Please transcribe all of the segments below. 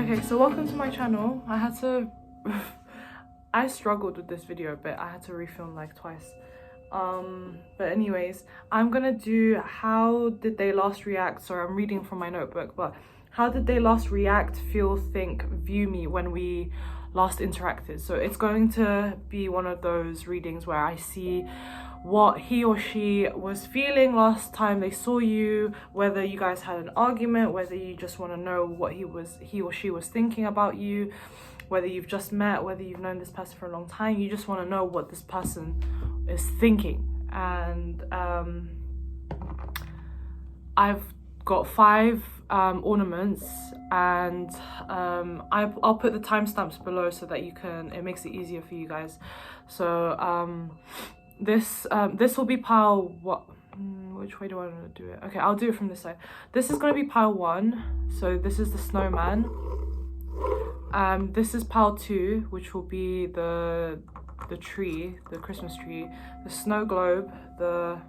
Okay, so welcome to my channel. I struggled with this video a bit. I had to refilm like twice. But anyways, I'm gonna do how did they last react. Sorry, I'm reading from my notebook, but how did they last react, feel, think, view me when we last interacted. So it's going to be one of those readings where I see what he or she was feeling last time they saw you, whether you guys had an argument, whether you just want to know what he or she was thinking about you, whether you've just met, whether you've known this person for a long time. You just want to know what this person is thinking. And I've got 5 ornaments, and I'll put the timestamps below so that it makes it easier for you guys. So this will be pile what, which way do I want to do it? Okay, I'll do it from this side. This is going to be pile 1, so this is the snowman. This is pile 2, which will be the tree, the Christmas tree, the snow globe, the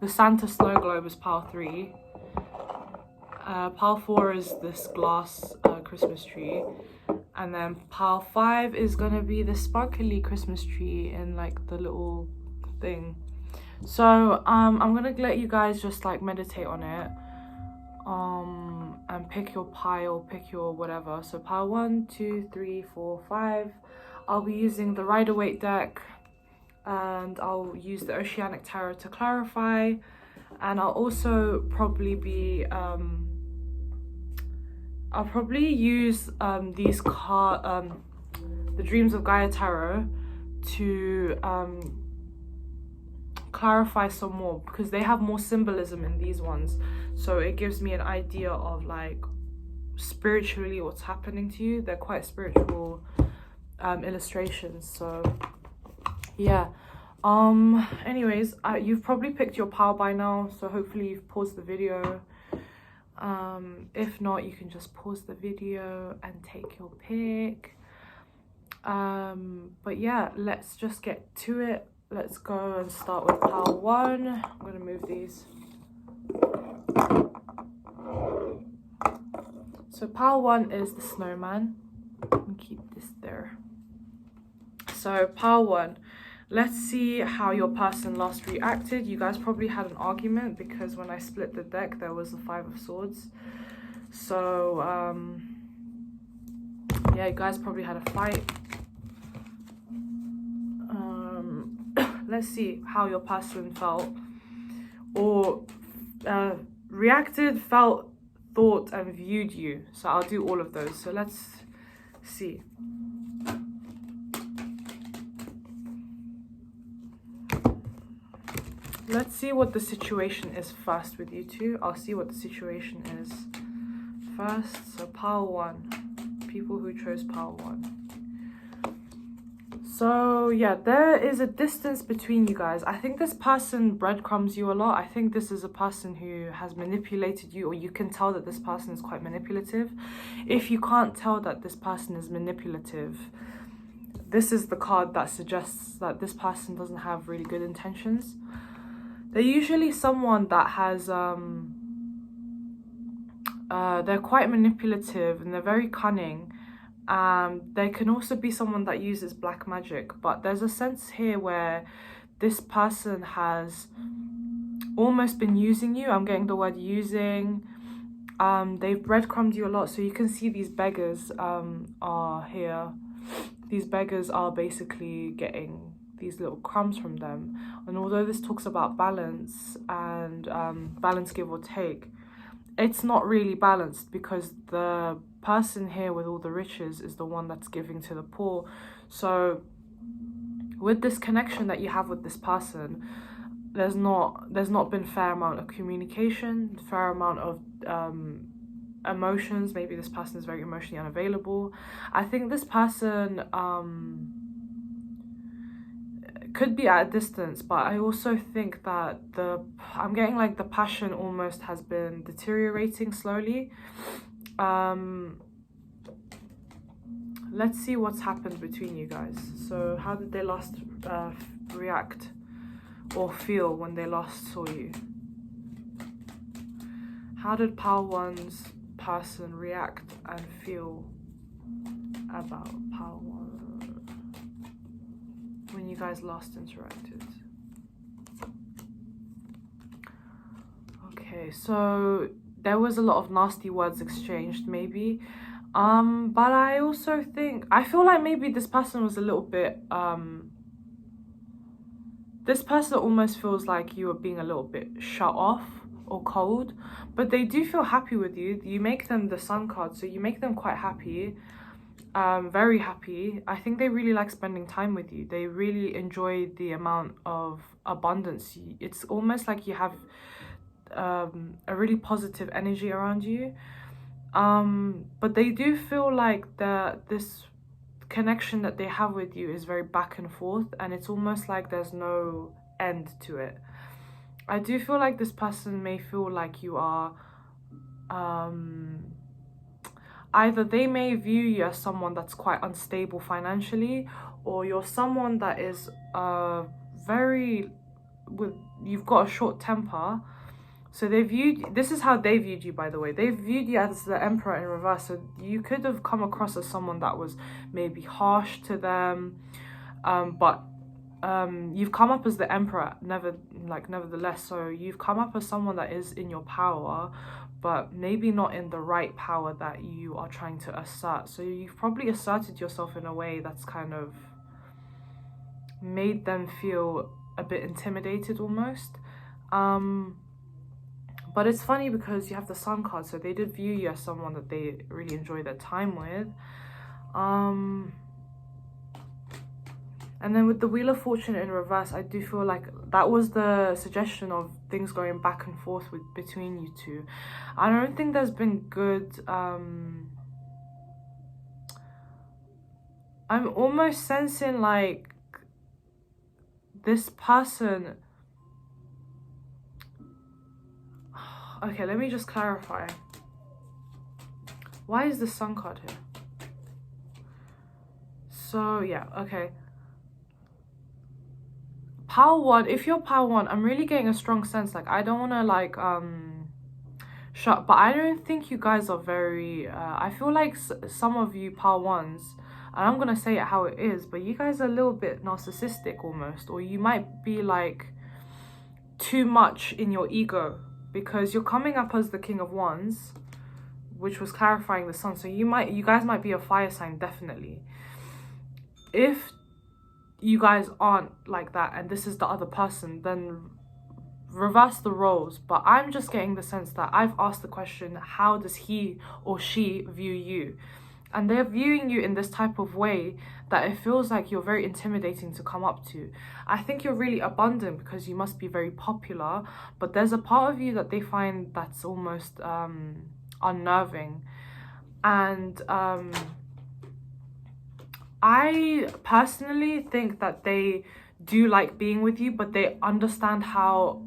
Santa snow globe is pile 3. Pile 4 is this glass Christmas tree, and then pile 5 is gonna be the sparkly Christmas tree in like the little thing. So I'm gonna let you guys just like meditate on it, and pick your pile, pick your whatever. So pile 1, 2, 3, 4, 5. I'll be using the Rider-Waite deck, and I'll use the Oceanic Tarot to clarify, and I'll also probably be I'll probably use these the Dreams of Gaia Tarot to clarify some more, because they have more symbolism in these ones, so it gives me an idea of like spiritually what's happening to you. They're quite spiritual illustrations, so yeah. Anyways, you've probably picked your pile by now, so hopefully you've paused the video. If not, you can just pause the video and take your pick. But yeah, let's just get to it. Let's go and start with pile 1. I'm gonna move these. So pile 1 is the snowman. And keep this there. So pile 1. Let's see how your person last reacted. You guys probably had an argument, because when I split the deck, there was the 5 of Swords. So, yeah, you guys probably had a fight. Let's see how your person felt, or reacted, felt, thought, and viewed you. So I'll do all of those. So let's see. Let's see what the situation is first with you two. I'll see what the situation is first. So pile 1, people who chose pile 1. So yeah, there is a distance between you guys. I think this person breadcrumbs you a lot. I think this is a person who has manipulated you, or you can tell that this person is quite manipulative. If you can't tell that this person is manipulative, this is the card that suggests that this person doesn't have really good intentions. They're usually someone that has, they're quite manipulative and they're very cunning. They can also be someone that uses black magic, but there's a sense here where this person has almost been using you. I'm getting the word using. They've breadcrumbed you a lot, so you can see these beggars are here. These beggars are basically getting these little crumbs from them. And although this talks about balance and balance give or take, it's not really balanced, because the person here with all the riches is the one that's giving to the poor. So with this connection that you have with this person, there's not been fair amount of communication, fair amount of emotions. Maybe this person is very emotionally unavailable. I think this person could be at a distance, but I also think that I'm getting like the passion almost has been deteriorating slowly. Let's see what's happened between you guys. So how did they last react or feel when they last saw you? How did pile 1's person react and feel about Power One when you guys last interacted? Okay, so there was a lot of nasty words exchanged, maybe. But I also think, I feel like maybe this person was a little bit, this person almost feels like you are being a little bit shut off or cold, but they do feel happy with you. You make them the Sun card, so you make them quite happy, very happy. I think they really like spending time with you. They really enjoy the amount of abundance. It's almost like you have a really positive energy around you. But they do feel like this connection that they have with you is very back and forth, and it's almost like there's no end to it. I do feel like this person may feel like you are either they may view you as someone that's quite unstable financially, or you're someone that is you've got a short temper. So this is how they viewed you, by the way. They viewed you as the Emperor in reverse. So you could have come across as someone that was maybe harsh to them. But you've come up as the Emperor, nevertheless. So you've come up as someone that is in your power, but maybe not in the right power that you are trying to assert. So you've probably asserted yourself in a way that's kind of made them feel a bit intimidated almost. But it's funny because you have the Sun card, so they did view you as someone that they really enjoy their time with. And then with the Wheel of Fortune in reverse, I do feel like that was the suggestion of things going back and forth between you two. I don't think there's been good... I'm almost sensing like this person... Okay, let me just clarify. Why is the Sun card here? So, yeah, okay. Power One, if you're Power One, I'm really getting a strong sense. Like, I don't want to, like, shut... But I don't think you guys are very... I feel like some of you Power Ones, and I'm going to say it how it is, but you guys are a little bit narcissistic almost. Or you might be, like, too much in your ego. Because you're coming up as the King of Wands, which was clarifying the Sun. So you guys might be a fire sign, definitely. If you guys aren't like that and this is the other person, then reverse the roles. But I'm just getting the sense that I've asked the question, how does he or she view you? And they're viewing you in this type of way that it feels like you're very intimidating to come up to. I think you're really abundant because you must be very popular, but there's a part of you that they find that's almost unnerving. And I personally think that they do like being with you, but they understand how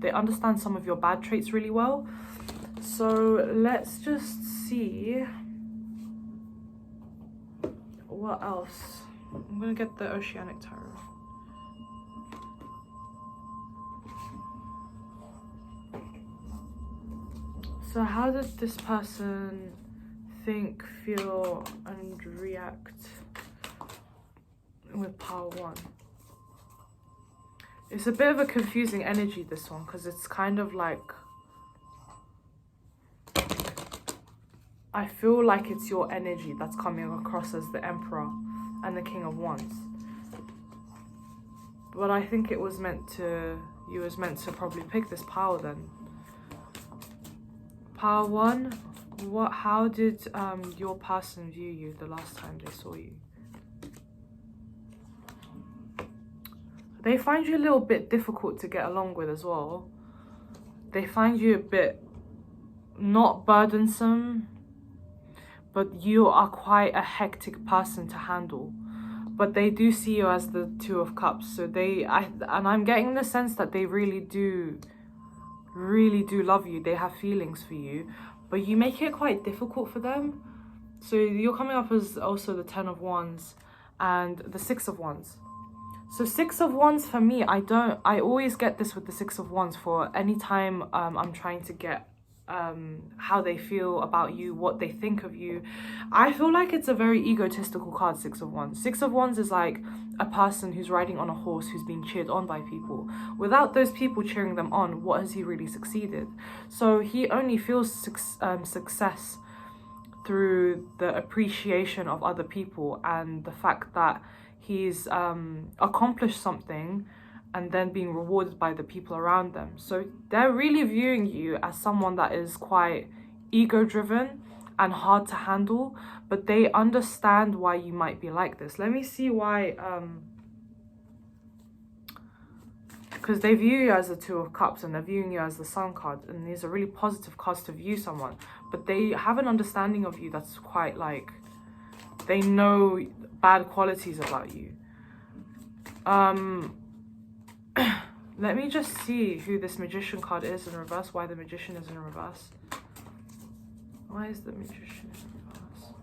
they understand some of your bad traits really well. So let's just see what else. I'm gonna get the Oceanic Tarot. So how does this person think, feel and react with Power One? It's a bit of a confusing energy, this one, because it's kind of like, I feel like it's your energy that's coming across as the Emperor and the King of Wands. But I think it was meant to, you was meant to probably pick this power then. Power One, how did your person view you the last time they saw you? They find you a little bit difficult to get along with as well. They find you a bit not burdensome, but you are quite a hectic person to handle. But they do see you as the Two of Cups. So I'm getting the sense that they really do love you. They have feelings for you, but you make it quite difficult for them. So you're coming up as also the Ten of Wands and the Six of Wands. So Six of Wands for me, I always get this with the Six of Wands for any time I'm trying to get how they feel about you, what they think of you. I feel like it's a very egotistical card, Six of Wands. Six of Wands is like a person who's riding on a horse who's being cheered on by people. Without those people cheering them on, what has he really succeeded? So he only feels success through the appreciation of other people and the fact that he's accomplished something and then being rewarded by the people around them. So they're really viewing you as someone that is quite ego-driven and hard to handle, but they understand why you might be like this. Let me see why, because they view you as the Two of Cups and they're viewing you as the Sun card, and these are really positive cards to view someone, but they have an understanding of you that's quite like, they know bad qualities about you. Let me just see who this Magician card is in reverse, why the Magician is in reverse. Why is the Magician in reverse?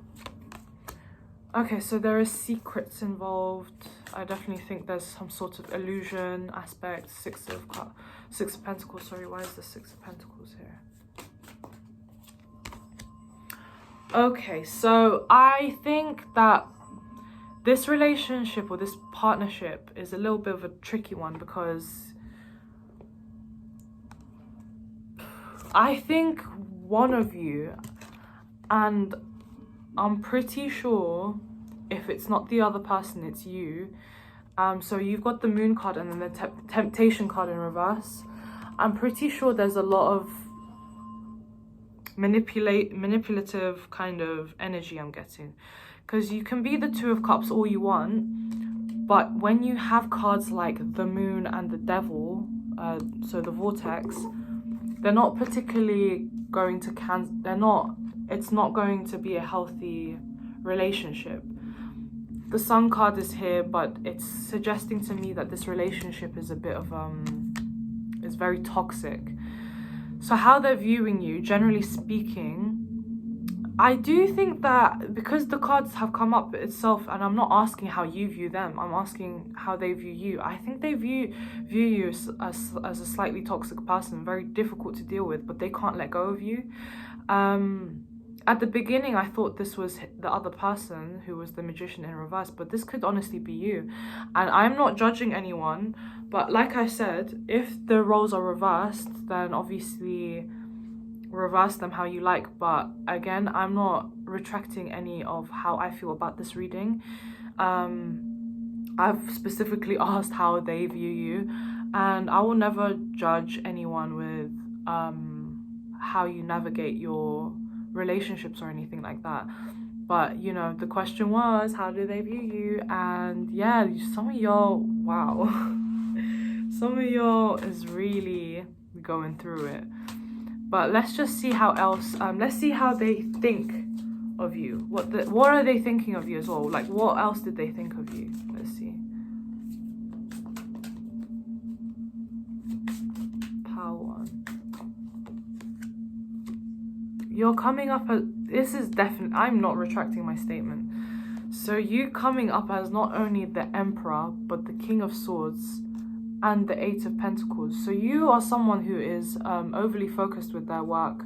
Okay, so there are secrets involved. I definitely think there's some sort of illusion aspect. Six of Pentacles, sorry, why is the Six of Pentacles here? Okay, so I think that this relationship or this partnership is a little bit of a tricky one, because I think one of you, and I'm pretty sure if it's not the other person, it's you. So you've got the Moon card and then the Temptation card in reverse. I'm pretty sure there's a lot of manipulative kind of energy I'm getting. Because you can be the Two of Cups all you want, but when you have cards like the Moon and the Devil, so the Vortex, they're not particularly going to it's not going to be a healthy relationship. The Sun card is here, but it's suggesting to me that this relationship is a bit of is very toxic. So how they're viewing you, generally speaking, I do think that because the cards have come up itself, and I'm not asking how you view them, I'm asking how they view you. I think they view you as a slightly toxic person, very difficult to deal with, but they can't let go of you. At the beginning, I thought this was the other person who was the Magician in reverse, but this could honestly be you. And I'm not judging anyone, but like I said, if the roles are reversed, then obviously reverse them how you like. But again, I'm not retracting any of how I feel about this reading. I've specifically asked how they view you, and I will never judge anyone with how you navigate your relationships or anything like that. But you know, the question was, how do they view you? And yeah, some of y'all, wow, some of y'all is really going through it. But let's just see how else, let's see how they think of you. What are they thinking of you as well? Like, what else did they think of you? Let's see. Power one. You're coming up as, this is definitely, I'm not retracting my statement. So you coming up as not only the Emperor, but the King of Swords and the Eight of Pentacles. So you are someone who is overly focused with their work,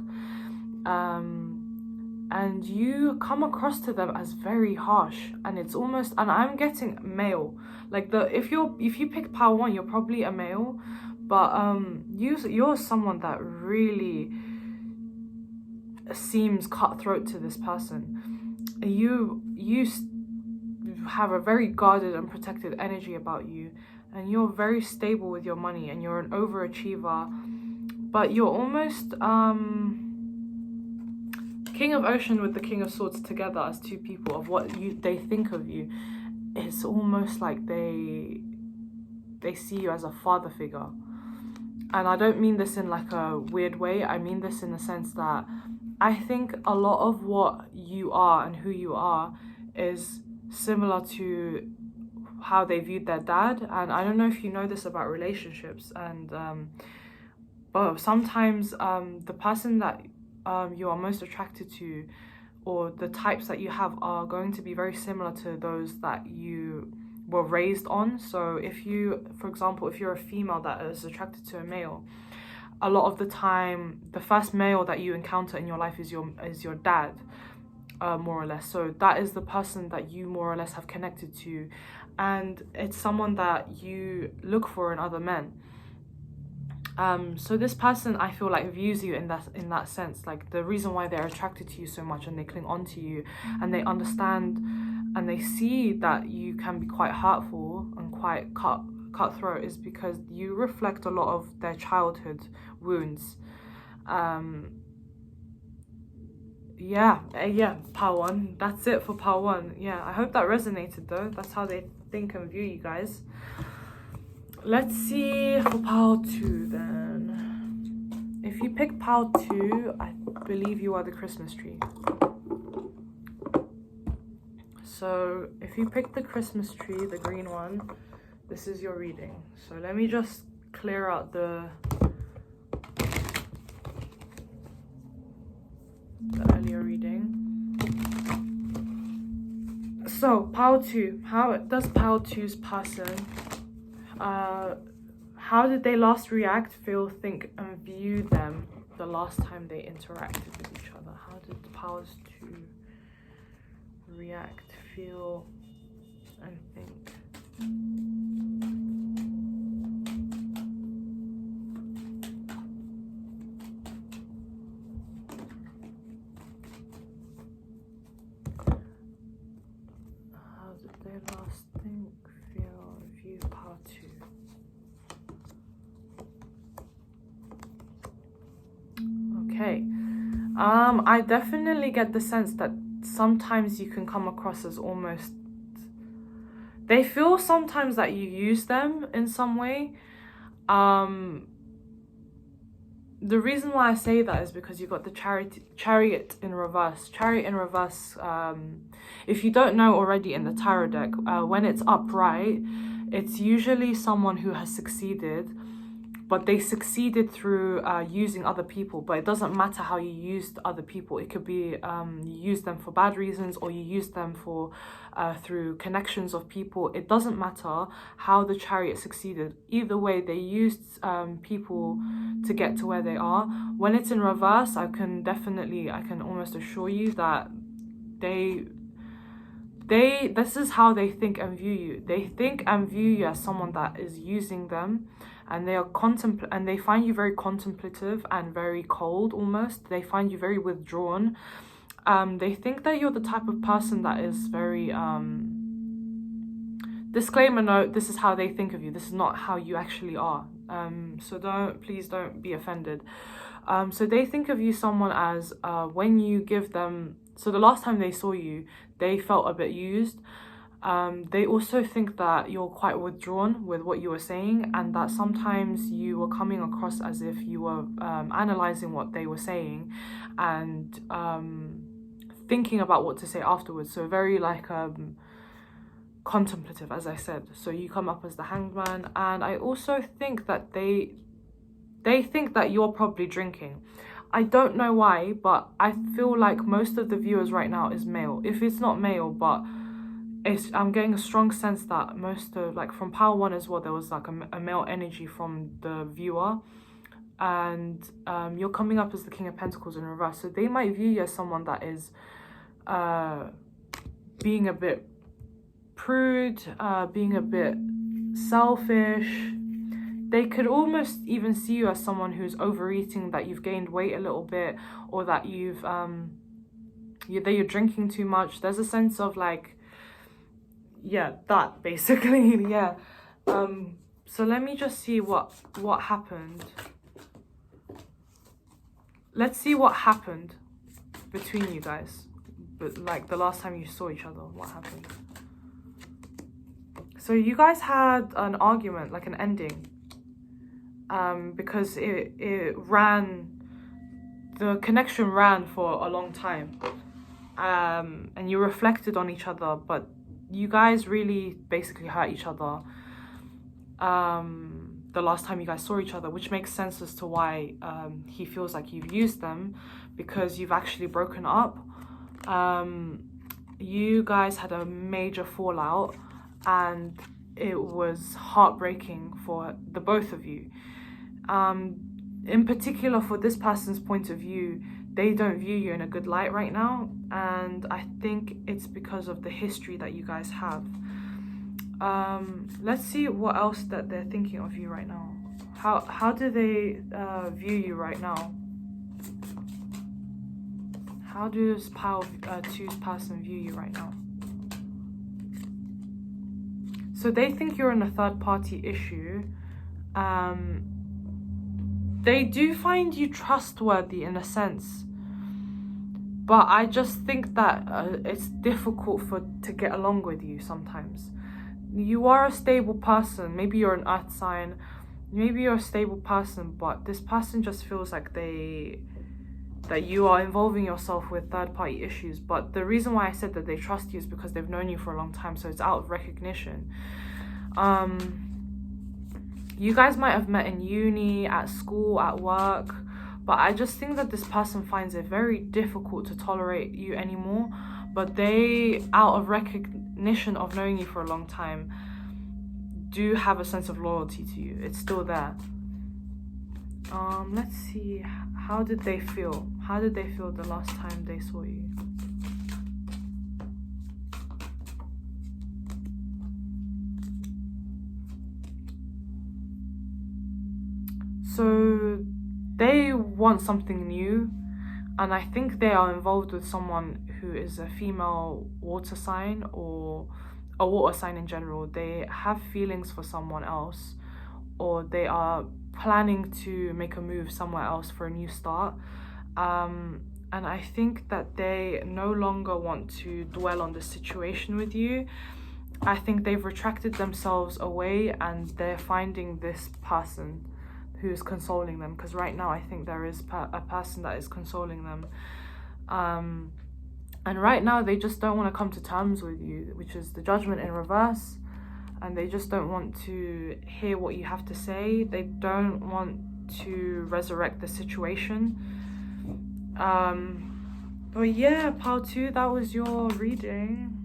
and you come across to them as very harsh, and it's almost, and I'm getting male. Like if you pick Power one, you're probably a male, but you're someone that really seems cutthroat to this person. You have a very guarded and protected energy about you, and you're very stable with your money, and you're an overachiever, but you're almost King of Ocean with the King of Swords together as two people of what they think of you. It's almost like they see you as a father figure. And I don't mean this in like a weird way. I mean this in the sense that I think a lot of what you are and who you are is similar to how they viewed their dad. And I don't know if you know this about relationships, and but sometimes the person that you are most attracted to, or the types that you have, are going to be very similar to those that you were raised on. So if you, for example, if you're a female that is attracted to a male, a lot of the time the first male that you encounter in your life is your dad, more or less. So that is the person that you more or less have connected to, and it's someone that you look for in other men. So this person, I feel like, views you in that sense, like the reason why they're attracted to you so much and they cling on to you, and they understand and they see that you can be quite hurtful and quite cutthroat, is because you reflect a lot of their childhood wounds. Yeah, power one. That's it for power one. Yeah, I hope that resonated though. That's how they think and view you guys. Let's see for power two then. If you pick power two, I believe you are the Christmas tree. So if you pick the Christmas tree, the green one, this is your reading. So let me just clear out the earlier reading. So power two, how does power two's person, how did they last react, feel, think and view them the last time they interacted with each other? How did powers two react, feel and think? How did they last think, feel, view power two? Okay. I definitely get the sense that sometimes you can come across as almost, they feel sometimes that you use them in some way. The reason why I say that is because you've got the chariot in reverse. Chariot in reverse, if you don't know already in the tarot deck, when it's upright, it's usually someone who has succeeded, but they succeeded through using other people. But it doesn't matter how you used other people. It could be you use them for bad reasons, or you use them for through connections of people. It doesn't matter how the chariot succeeded. Either way, they used people to get to where they are. When it's in reverse, I can almost assure you that this is how they think and view you. They think and view you as someone that is using them, and they find you very contemplative and very cold almost. They find you very withdrawn. They think that you're the type of person that is very disclaimer note, this is how they think of you. This is not how you actually are. So please don't be offended. So they think of you someone as when you give them, so the last time they saw you, they felt a bit used. They also think that you're quite withdrawn with what you were saying, and that sometimes you were coming across as if you were analysing what they were saying and thinking about what to say afterwards. So very like contemplative, as I said. So you come up as the Hanged Man, and I also think that they think that you're probably drinking. I don't know why, but I feel like most of the viewers right now is male. If it's not male, but I'm getting a strong sense that most of, like from power one as well, there was like a male energy from the viewer, and you're coming up as the King of Pentacles in reverse. So they might view you as someone that is being a bit prude, being a bit selfish. They could almost even see you as someone who's overeating, that you've gained weight a little bit, or that you're drinking too much. There's a sense of like, yeah, that basically. Yeah. So let me just see what happened. Let's see what happened between you guys, but like the last time you saw each other, what happened. So you guys had an argument, like an ending, because it ran, the connection ran for a long time, and you reflected on each other, but you guys really basically hurt each other the last time you guys saw each other, which makes sense as to why he feels like you've used them, because you've actually broken up. You guys had a major fallout, and it was heartbreaking for the both of you. in particular for this person's point of view, they don't view you in a good light right now, and I think it's because of the history that you guys have. Let's see what else that they're thinking of you right now. How do they view you right now? How does Pile 2's person view you right now? So they think you're in a third party issue. They do find you trustworthy in a sense, but I just think that it's difficult to get along with you sometimes. You are a stable person. Maybe you're an earth sign. Maybe you're a stable person, but this person just feels like that you are involving yourself with third-party issues. But the reason why I said that they trust you is because they've known you for a long time, so it's out of recognition. You guys might have met in uni, at school, at work, but I just think that this person finds it very difficult to tolerate you anymore. But they, out of recognition of knowing you for a long time, do have a sense of loyalty to you. It's still there. Let's see, how did they feel? How did they feel the last time they saw you? So they want something new, and I think they are involved with someone who is a female water sign or a water sign in general. They have feelings for someone else, or they are planning to make a move somewhere else for a new start. And I think that they no longer want to dwell on the situation with you. I think they've retracted themselves away, and they're finding this person who is consoling them, because right now I think there is a person that is consoling them. And right now they just don't want to come to terms with you, which is the Judgment in reverse. And they just don't want to hear what you have to say. They don't want to resurrect the situation. But yeah, Pile 2, that was your reading.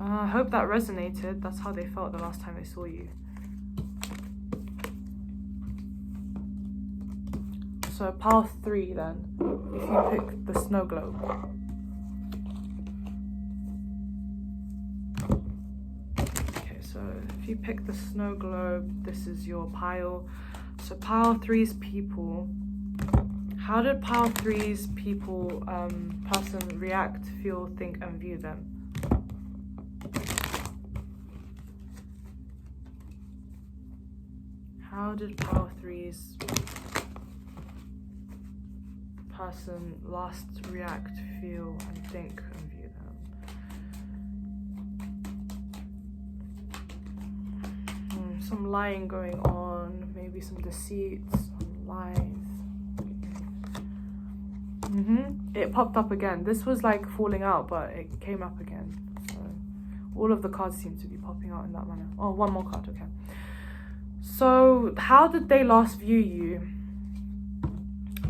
I hope that resonated. That's how they felt the last time they saw you. So Pile 3 then, if you pick the snow globe. So if you pick the snow globe, this is your pile. So Pile 3's people, how did Pile 3's people person react, feel, think, and view them? How did Pile 3's person last react, feel, and think, and view them? Some lying going on, maybe some deceit, some lies. It popped up again. This was like falling out, but it came up again. So all of the cards seem to be popping out in that manner. Oh, one more card, okay. So how did they last view you?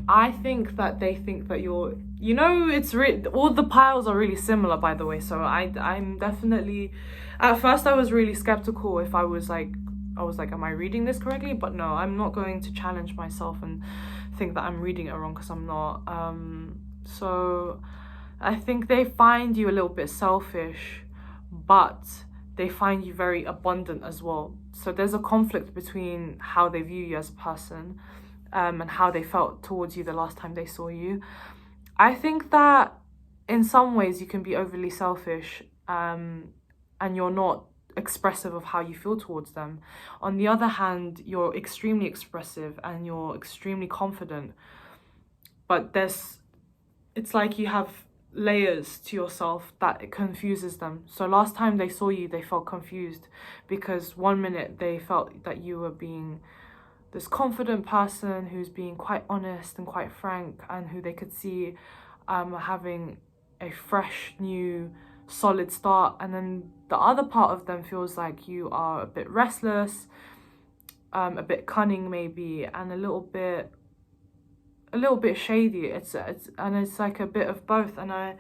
I think that they think that you're, you know, it's all the piles are really similar, by the way. So I'm definitely, at first I was really skeptical if I was like, am I reading this correctly? But no, I'm not going to challenge myself and think that I'm reading it wrong, because I'm not. So I think they find you a little bit selfish, but they find you very abundant as well. So there's a conflict between how they view you as a person and how they felt towards you the last time they saw you. I think that in some ways you can be overly selfish and you're not expressive of how you feel towards them. On the other hand, you're extremely expressive and you're extremely confident, but it's like you have layers to yourself that it confuses them. So last time they saw you, they felt confused, because one minute they felt that you were being this confident person who's being quite honest and quite frank, and who they could see having a fresh, new, solid start. And then the other part of them feels like you are a bit restless, a bit cunning maybe, and a little bit shady. It's like a bit of both. And I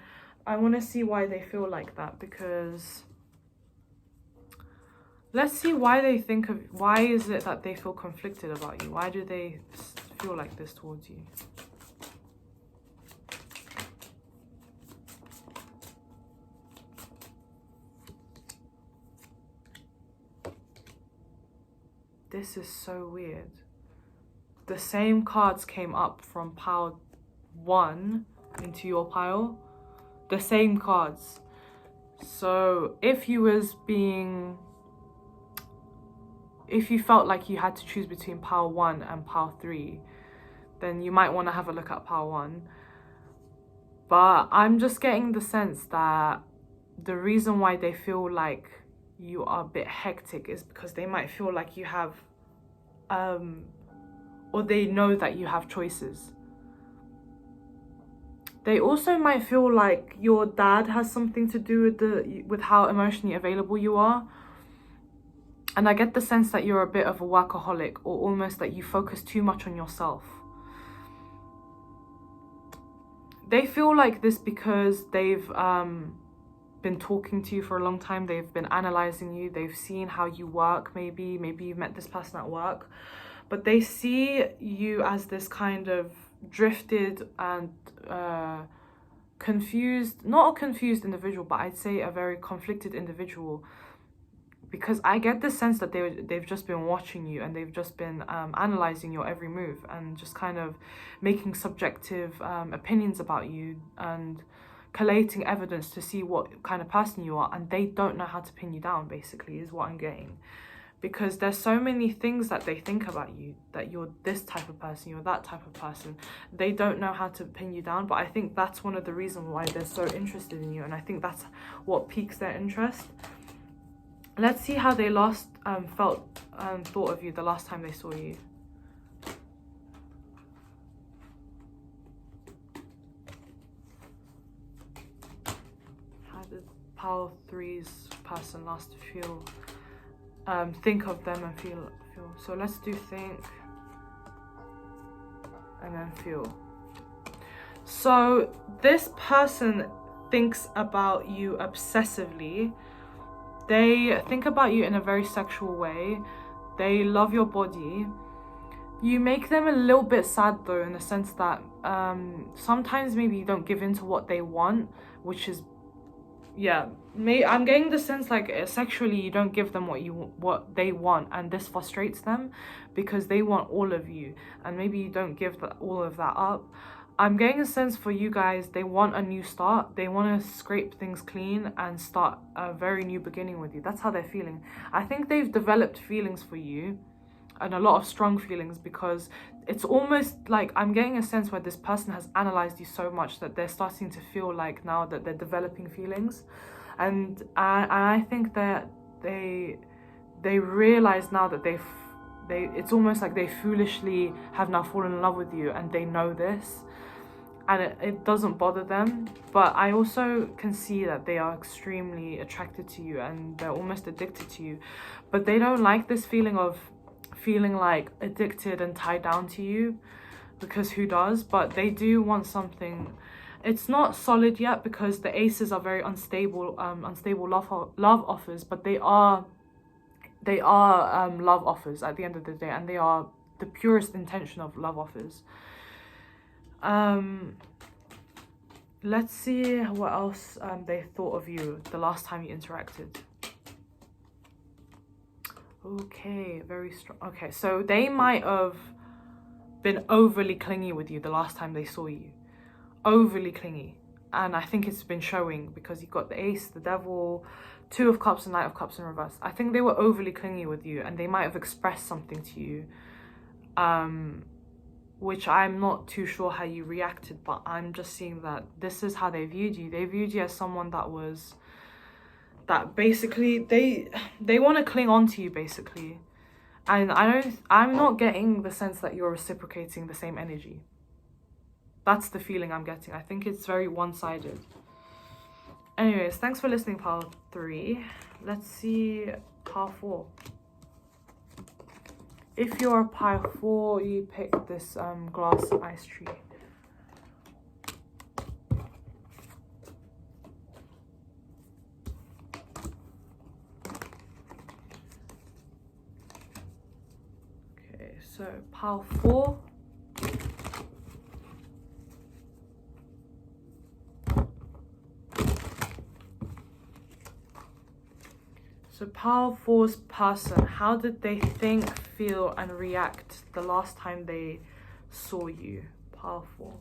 want to see why they feel like that, because Let's see why they think of, why is it that they feel conflicted about you? Why do they feel like this towards you? This is so weird. The same cards came up from pile 1 into your pile. The same cards. So if you felt like you had to choose between pile 1 and pile 3, then you might want to have a look at pile 1. But I'm just getting the sense that the reason why they feel like you are a bit hectic is because they might feel like you have, or they know that you have choices. They also might feel like your dad has something to do with how emotionally available you are. And I get the sense that you're a bit of a workaholic, or almost that you focus too much on yourself. They feel like this because they've been talking to you for a long time. They've been analyzing you. They've seen how you work, maybe you've met this person at work. But they see you as this kind of drifted and confused, not a confused individual, but I'd say a very conflicted individual. Because I get the sense that they've just been watching you, and they've just been analyzing your every move, and just kind of making subjective opinions about you, and collating evidence to see what kind of person you are, and they don't know how to pin you down, basically, is what I'm getting. Because there's so many things that they think about you, that you're this type of person, you're that type of person. They don't know how to pin you down, but I think that's one of the reasons why they're so interested in you, and I think that's what piques their interest. Let's see how they last thought of you the last time they saw you. How did pile 3's person last feel? Think of them and feel. So let's do think and then feel. So this person thinks about you obsessively. They think about you in a very sexual way. They love your body. You make them a little bit sad though, in the sense that sometimes maybe you don't give in to what they want, which is, yeah, I'm getting the sense like sexually you don't give them what they want, and this frustrates them because they want all of you, and maybe you don't give all of that up. I'm getting a sense for you guys, they want a new start. They want to scrape things clean and start a very new beginning with you. That's how they're feeling. I think they've developed feelings for you, and a lot of strong feelings, because it's almost like I'm getting a sense where this person has analyzed you so much that they're starting to feel like now that they're developing feelings. And I think that they realize now that it's almost like they foolishly have now fallen in love with you, and they know this. And it doesn't bother them, but I also can see that they are extremely attracted to you, and they're almost addicted to you. But they don't like this feeling of feeling like addicted and tied down to you, because who does? But they do want something. It's not solid yet, because the aces are very unstable love offers, but they are love offers at the end of the day, and they are the purest intention of love offers. Let's see what else they thought of you the last time you interacted. Okay, very strong. Okay, so they might have been overly clingy with you the last time they saw you. Overly clingy. And I think it's been showing, because you've got the ace, the devil, 2 of cups and knight of cups in reverse. I think they were overly clingy with you, and they might have expressed something to you, which I'm not too sure how you reacted, but I'm just seeing that this is how they viewed you. They viewed you as someone that basically they want to cling on to you, basically. And I'm not getting the sense that you're reciprocating the same energy. That's the feeling I'm getting. I think it's very one-sided. Anyways, thanks for listening, pile 3. Let's see pile 4. If you're a pile 4, you pick this glass ice tree. So pile 4. So pile 4's person, how did they think, feel and react the last time they saw you? Pile 4.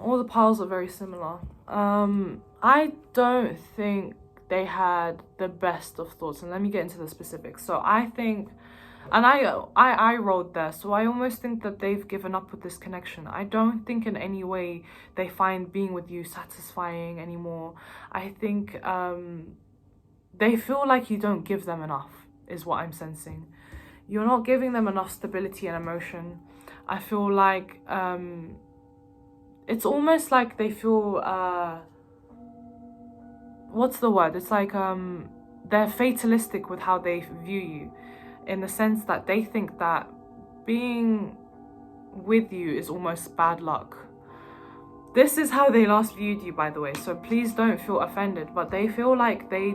All the piles are very similar. I don't think they had the best of thoughts, and let me get into the specifics. So I think, and I rolled there, so I almost think that they've given up with this connection. I don't think in any way they find being with you satisfying anymore. I think they feel like you don't give them enough, is what I'm sensing. You're not giving them enough stability and emotion. I feel like it's almost like they feel what's the word? It's like they're fatalistic with how they view you, in the sense that they think that being with you is almost bad luck. This is how they last viewed you, by the way, so please don't feel offended, but they feel like they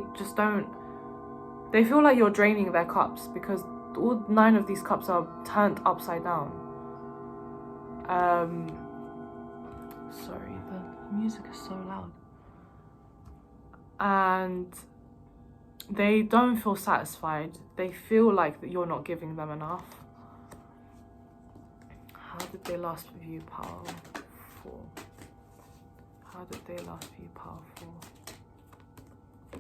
feel like you're draining their cups, because all 9 of these cups are turned upside down. Sorry, the music is so loud. And they don't feel satisfied. They feel like that you're not giving them enough. How did they last view pile 4? How did they last view pile 4?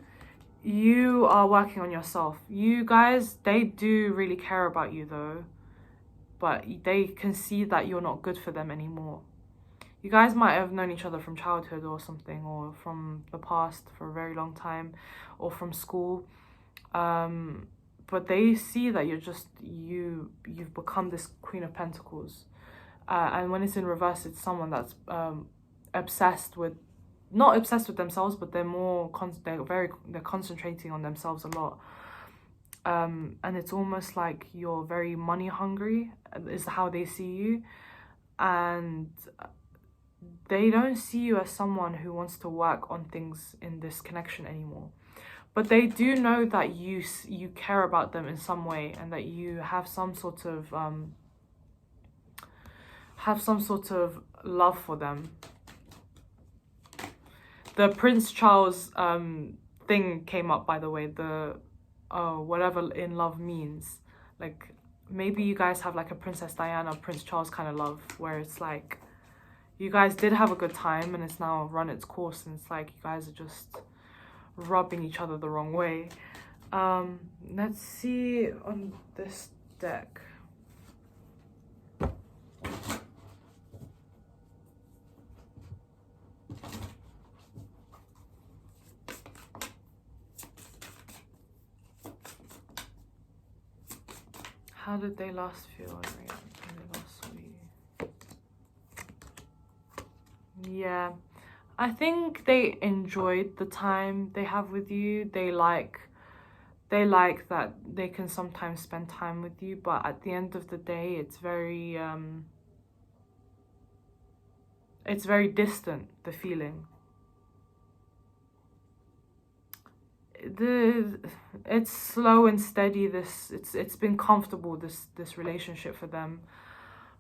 You are working on yourself. You guys, they do really care about you though, but they can see that you're not good for them anymore. You guys might have known each other from childhood or something, or from the past for a very long time, or from school. But they see that you're just, you've become this Queen of Pentacles. And when it's in reverse, it's someone that's obsessed with, not obsessed with themselves, but they're more, they're concentrating on themselves a lot. And it's almost like you're very money hungry, is how they see you. And they don't see you as someone who wants to work on things in this connection anymore. But they do know that you care about them in some way, and that you have some sort of love for them. The Prince Charles thing came up, by the way, the whatever in love means. Like, maybe you guys have like a Princess Diana, Prince Charles kind of love, where it's like you guys did have a good time and it's now run its course, and it's like you guys are just rubbing each other the wrong way. Let's see on this deck. How did they last feel and react when they last saw you? Yeah, I think they enjoyed the time they have with you. They like that they can sometimes spend time with you, but at the end of the day, it's very distant, the feeling. It's slow and steady. It's been comfortable, this relationship for them,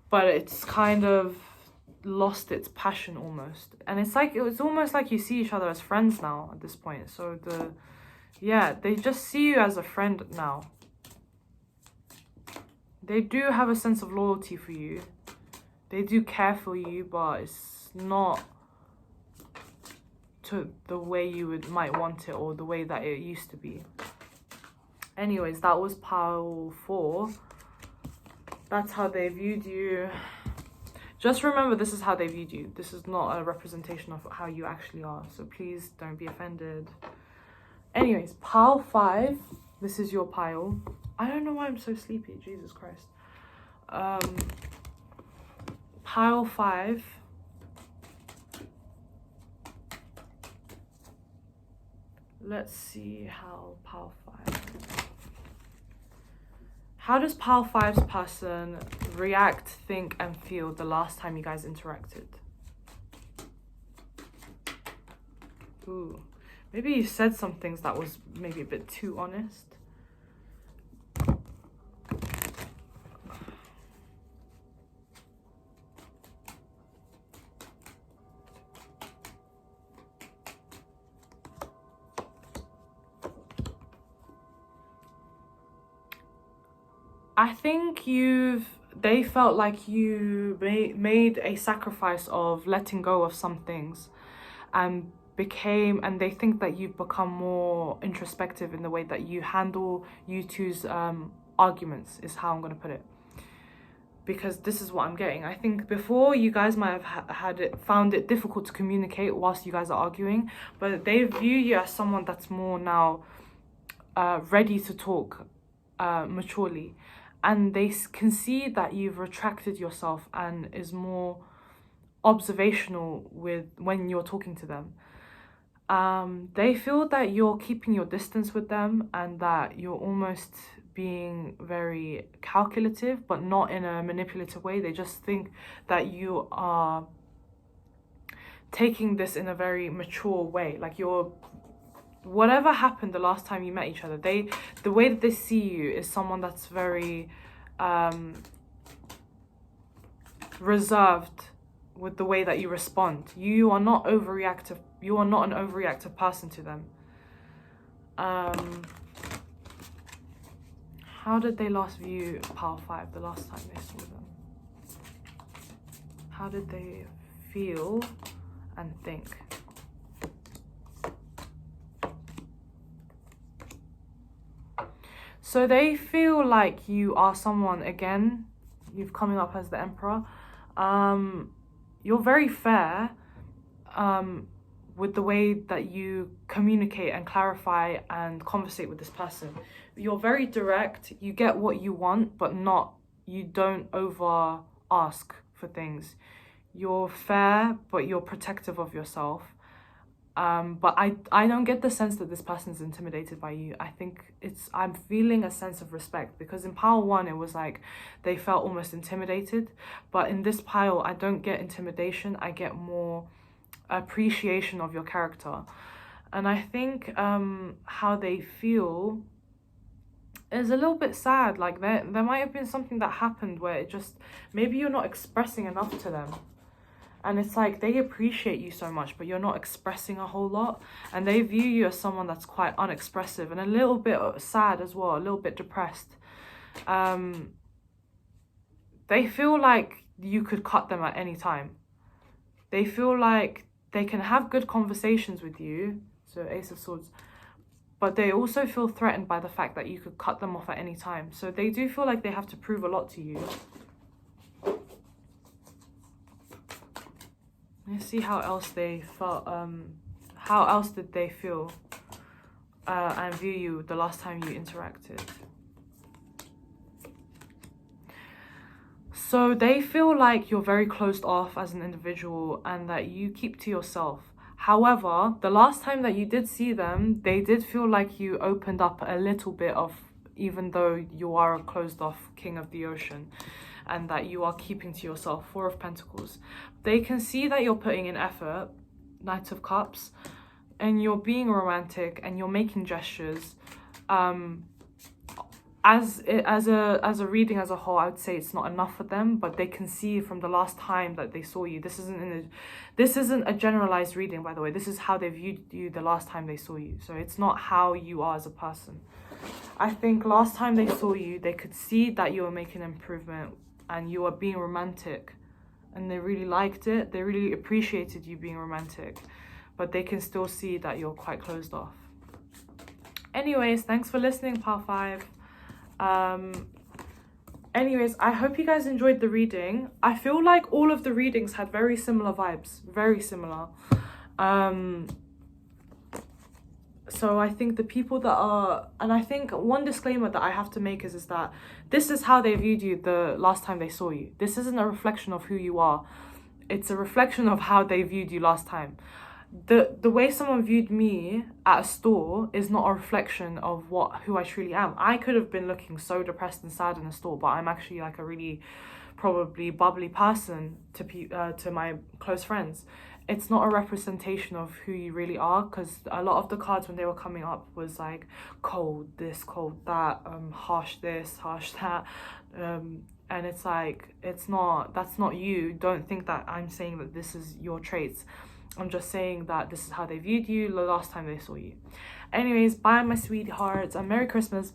but it's kind of lost its passion almost. And it's almost like you see each other as friends now at this point. So they just see you as a friend now. They do have a sense of loyalty for you. They do care for you, but it's not to the way you might want it, or the way that it used to be. Anyways, that was pile 4. That's how they viewed you. Just remember, this is how they viewed you. This is not a representation of how you actually are, so please don't be offended. Anyways, pile 5. This is your pile. I don't know why I'm so sleepy, Jesus Christ. Pile 5. Let's see how pile 5. How does pile 5's person react, think, and feel the last time you guys interacted? Ooh, maybe you said some things that was maybe a bit too honest. I think they felt like you made a sacrifice of letting go of some things and they think that you've become more introspective in the way that you handle you two's arguments, is how I'm going to put it. Because this is what I'm getting. I think before you guys might have found it difficult to communicate whilst you guys are arguing, but they view you as someone that's more now ready to talk maturely. And they can see that you've retracted yourself and is more observational when you're talking to them. They feel that you're keeping your distance with them and that you're almost being very calculative, but not in a manipulative way. They just think that you are taking this in a very mature way. Like whatever happened the last time you met each other, the way that they see you is someone that's very reserved with the way that you respond. You are not overreactive. You are not an overreactive person to them. How did they last view pile 5 the last time they saw them? How did they feel and think? So they feel like you are someone, again, you've coming up as the Emperor. You're very fair with the way that you communicate and clarify and conversate with this person. You're very direct, you get what you want, but you don't over ask for things. You're fair, but you're protective of yourself. But I don't get the sense that this person is intimidated by you. I think I'm feeling a sense of respect, because in pile 1 it was like they felt almost intimidated, but in this pile I don't get intimidation. I get more appreciation of your character. And I think how they feel is a little bit sad. Like there might have been something that happened where it just, maybe you're not expressing enough to them. And it's like they appreciate you so much, but you're not expressing a whole lot. And they view you as someone that's quite unexpressive and a little bit sad as well, a little bit depressed. They feel like you could cut them at any time. They feel like they can have good conversations with you, so Ace of Swords, but they also feel threatened by the fact that you could cut them off at any time. So they do feel like they have to prove a lot to you. Let's see how else they felt. How else did they feel and view you the last time you interacted? So they feel like you're very closed off as an individual and that you keep to yourself. However, the last time that you did see them, they did feel like you opened up a little bit of, even though you are a closed off king of the ocean, and that you are keeping to yourself. 4 of Pentacles. They can see that you're putting in effort, Knight of Cups, and you're being romantic and you're making gestures. As a reading as a whole, I would say it's not enough for them, but they can see from the last time that they saw you. This isn't a generalized reading, by the way. This is how they viewed you the last time they saw you. So it's not how you are as a person. I think last time they saw you, they could see that you were making improvement and you were being romantic, and they really liked it. They really appreciated you being romantic, but they can still see that you're quite closed off. Anyways, thanks for listening, Pile 5. Anyways, I hope you guys enjoyed the reading. I feel like all of the readings had very similar vibes, very similar. So I think the people that are, and I think one disclaimer that I have to make is that this is how they viewed you the last time they saw you. This isn't a reflection of who you are. It's a reflection of how they viewed you last time. The way someone viewed me at a store is not a reflection of who I truly am. I could have been looking so depressed and sad in a store, but I'm actually like a really probably bubbly person to my close friends. It's not a representation of who you really are, because a lot of the cards when they were coming up was like cold this, cold that, harsh this, harsh that, and it's like, that's not you. Don't think that I'm saying that this is your traits. I'm just saying that this is how they viewed you the last time they saw you. Anyways, bye my sweethearts, and Merry Christmas.